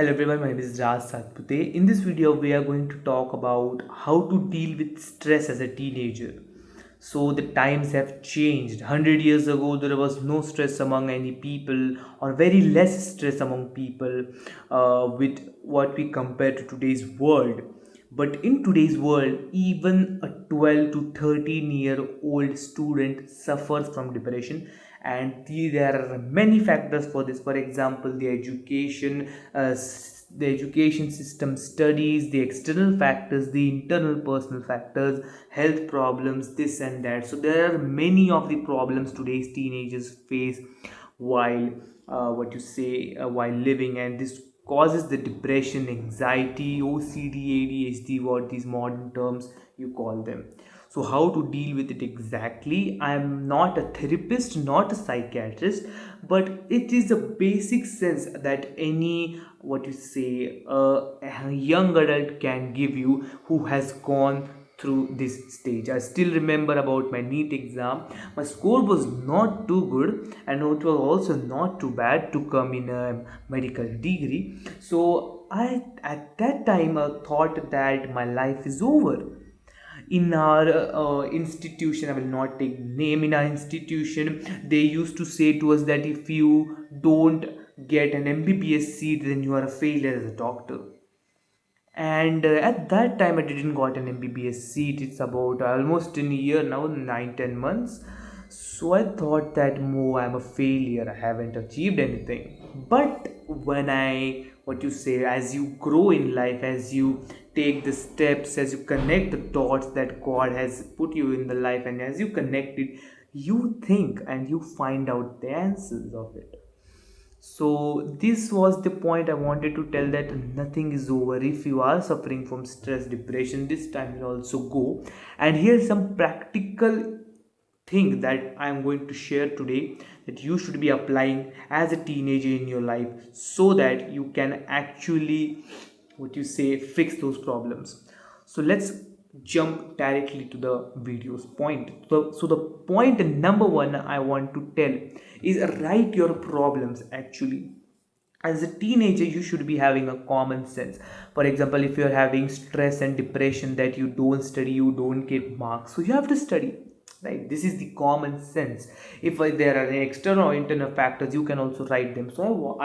Hello everyone, my name is Raj Satpute. In this video, we are going to talk about how to deal with stress as a teenager. So the times have changed. 100 years ago, there was no stress among any people, or very less stress among people, with what we compare to today's world. But in today's world, even a 12 to 13-year-old student suffers from depression, and there are many factors for this. For example, the education system, studies, the external factors, the internal personal factors, health problems, this and that. So there are many of the problems today's teenagers face while while living, and this causes the depression, anxiety, OCD, ADHD, what these modern terms you call them. So how to deal with it exactly? I am not a therapist, not a psychiatrist, but it is a basic sense that any a young adult can give you who has gone through this stage. I still remember about my NEET exam. My score was not too good, and it was also not too bad to come in a medical degree. So I at that time thought that my life is over. In our institution, I will not take name, in our institution they used to say to us that if you don't get an MBBS seat, then you are a failure as a doctor. And at that time I didn't got an MBBS seat. It's about almost in a year now, 9-10 months. So I thought that, more, I'm a failure, I haven't achieved anything. But when I what you say as you grow in life, as you take the steps, as you connect the dots that God has put you in the life, and as you connect it, you think and you find out the answers of it. So this was the point I wanted to tell, that nothing is over. If you are suffering from stress, depression, this time will also go. And here's some practical thing that I am going to share today, that you should be applying as a teenager in your life, so that you can actually fix those problems. So let's jump directly to the video's point. So the point number one I want to tell is, write your problems. Actually, as a teenager you should be having a common sense. For example, if you're having stress and depression that you don't study, you don't get marks, so you have to study, right? This is the common sense. If there are any external or internal factors, you can also write them. So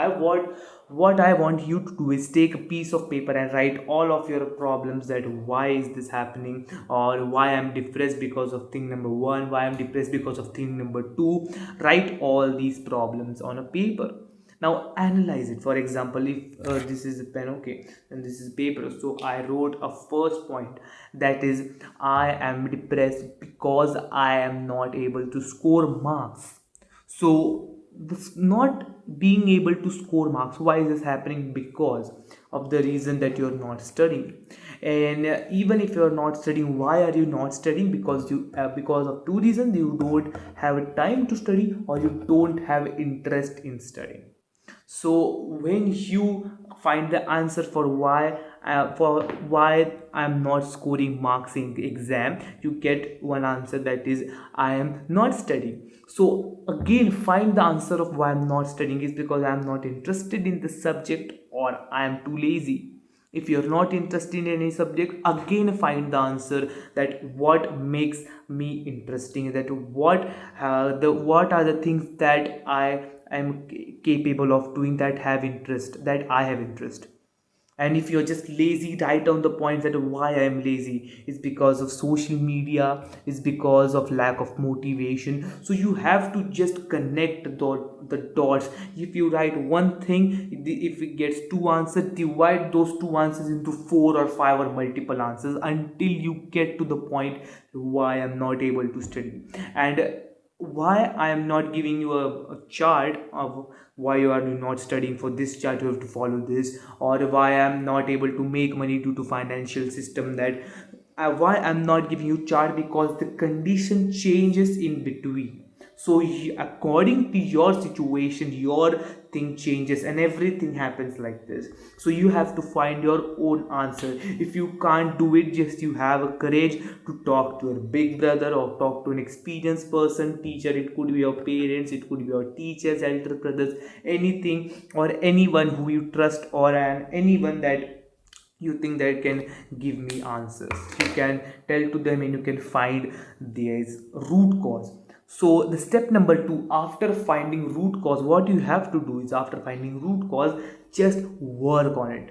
what I want you to do is take a piece of paper and write all of your problems, that why is this happening, or why I'm depressed because of thing number one, why I'm depressed because of thing number two. Write all these problems on a paper. Now analyze it. For example, if this is a pen, okay, and this is paper, so I wrote a first point, that is, I am depressed because I am not able to score marks. So this not being able to score marks, why is this happening? Because of the reason that you're not studying. And even if you're not studying, why are you not studying? Because of two reasons: you don't have time to study, or you don't have interest in studying. So when you find the answer for why I'm not scoring marks in the exam, you get one answer, that is, I am not studying. So again, find the answer of why I'm not studying is because I'm not interested in the subject, or I am too lazy. If you're not interested in any subject, again find the answer, that what makes me interesting, that what are the things that I am capable of doing, that have interest, that I have interest. And if you're just lazy, write down the points, that why I am lazy is because of social media, is because of lack of motivation. So you have to just connect the dots. If you write one thing, if it gets two answers, divide those two answers into four or five or multiple answers, until you get to the point why I'm not able to study. And why I am not giving you a chart of why you are not studying. For this chart you have to follow this. Or why I am not able to make money due to financial system, that why I'm not giving you chart, because the condition changes in between. So according to your situation, your thing changes and everything happens like this. So you have to find your own answer. If you can't do it, just you have a courage to talk to your big brother or talk to an experienced person, teacher. It could be your parents, it could be your teachers, elder brothers, anything, or anyone who you trust, or anyone that you think that can give me answers. You can tell to them and you can find this root cause. So the step number 2, after finding root cause, what you have to do is, after finding root cause, just work on it.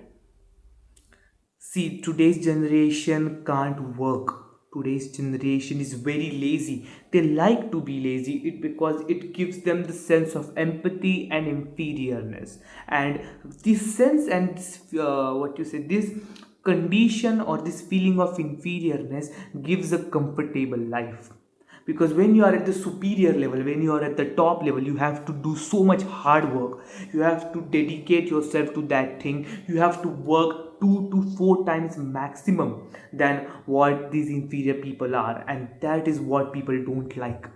See, today's generation can't work. Today's generation is very lazy. They like to be lazy it because it gives them the sense of empathy and inferiorness. And this sense and what you say, this condition or this feeling of inferiorness gives a comfortable life. Because when you are at the superior level, when you are at the top level, you have to do so much hard work. You have to dedicate yourself to that thing. You have to work 2 to 4 times maximum than what these inferior people are, and that is what people don't like.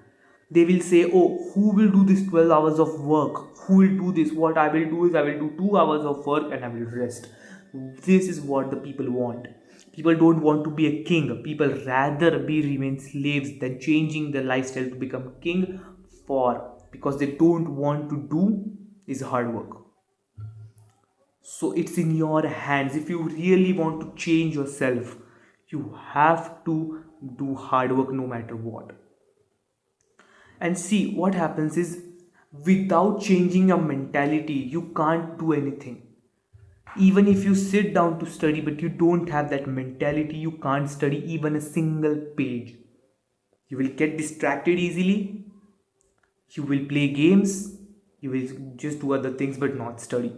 They will say, oh, who will do this 12 hours of work? Who will do this? What I will do is, I will do 2 hours of work and I will rest. This is what the people want. People don't want to be a king. People rather be remain slaves than changing their lifestyle to become king, for because they don't want to do is hard work. So it's in your hands. If you really want to change yourself, you have to do hard work no matter what. And see, what happens is, without changing your mentality, you can't do anything. Even if you sit down to study but you don't have that mentality, you can't study even a single page. You will get distracted easily, you will play games, you will just do other things but not study.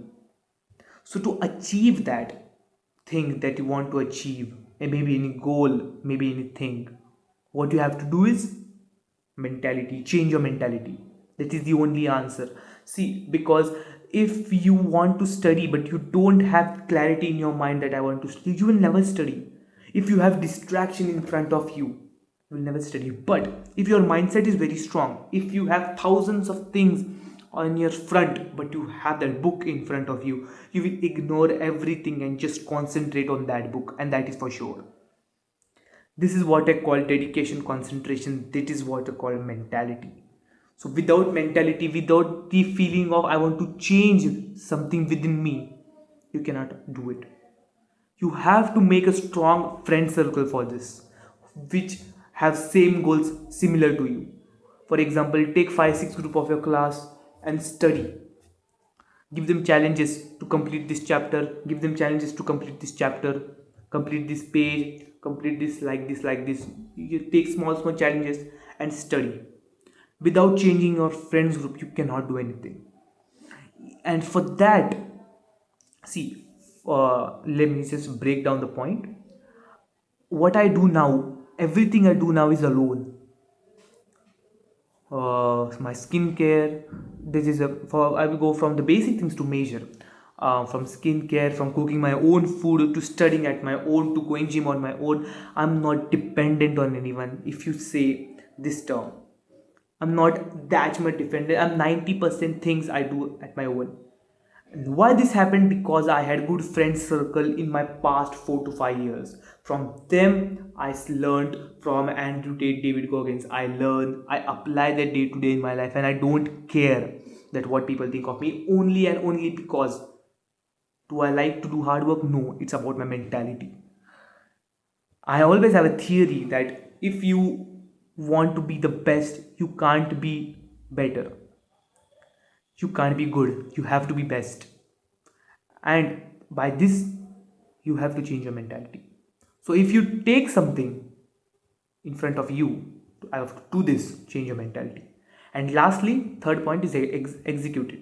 So to achieve that thing that you want to achieve, and maybe any goal, maybe anything, what you have to do is mentality. Change your mentality. That is the only answer. See, because if you want to study but you don't have clarity in your mind that I want to study, you will never study. If you have distraction in front of you, you will never study. But if your mindset is very strong, if you have thousands of things on your front but you have that book in front of you, you will ignore everything and just concentrate on that book, and that is for sure. This is what I call dedication, concentration. That is what I call mentality. So without mentality, without the feeling of I want to change something within me, you cannot do it. You have to make a strong friend circle for this, which have same goals similar to you. For example, take 5 6 group of your class and study. Give them challenges to complete this chapter, give them challenges to complete this chapter, complete this page, complete this, like this. You take small challenges and study. Without changing your friends group, you cannot do anything. And for that, see, let me just break down the point. What I do now, everything I do now is alone. My skincare, this is a for I will go from the basic things to major, from skincare, from cooking my own food to studying at my own to going gym on my own. I'm not dependent on anyone. If you say this term, I'm not that much dependent. I'm 90% things I do at my own. And why this happened? Because I had good friend circle in my past 4 to 5 years. From them, I learned. From Andrew Tate, David Goggins, I learned. I apply that day to day in my life, and I don't care that what people think of me. Only and only because, do I like to do hard work? No, it's about my mentality. I always have a theory that if you want to be the best, you can't be better. You can't be good. You have to be best. And by this, you have to change your mentality. So if you take something in front of you, I have to do this, change your mentality. And lastly, third point is execute it.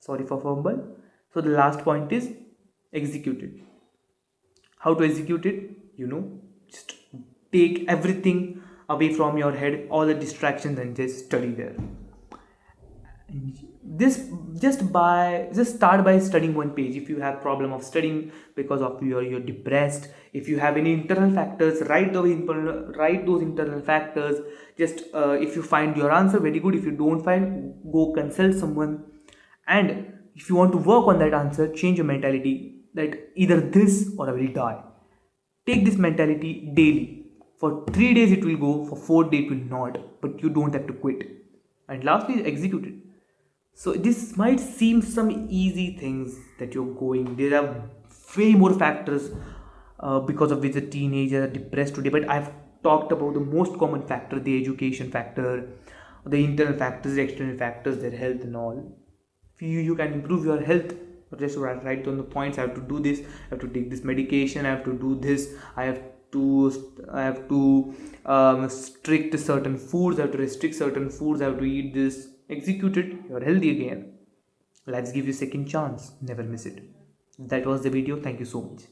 Sorry for fumble. So the last point is execute it. How to execute it? Just take everything away from your head, all the distractions, and just study there. And this just start by studying one page. If you have problem of studying because of you're depressed, if you have any internal factors, write those internal factors. Just if you find your answer, very good. If you don't find, go consult someone. And if you want to work on that answer, change your mentality that either this or I will die. Take this mentality daily. For 3 days it will go, for 4 days it will not, but you don't have to quit. And lastly, execute it. So this might seem some easy things that you're going. There are way more factors because of which the teenagers are depressed today. But I've talked about the most common factor, the education factor, the internal factors, the external factors, their health and all. If you can improve your health, just write down the points. I have to do this. I have to take this medication. I have to do this. I have to strict certain foods. I have to restrict certain foods. I have to eat this. Execute it. You're healthy again. Let's give you a second chance. Never miss it. That was the video. Thank you so much.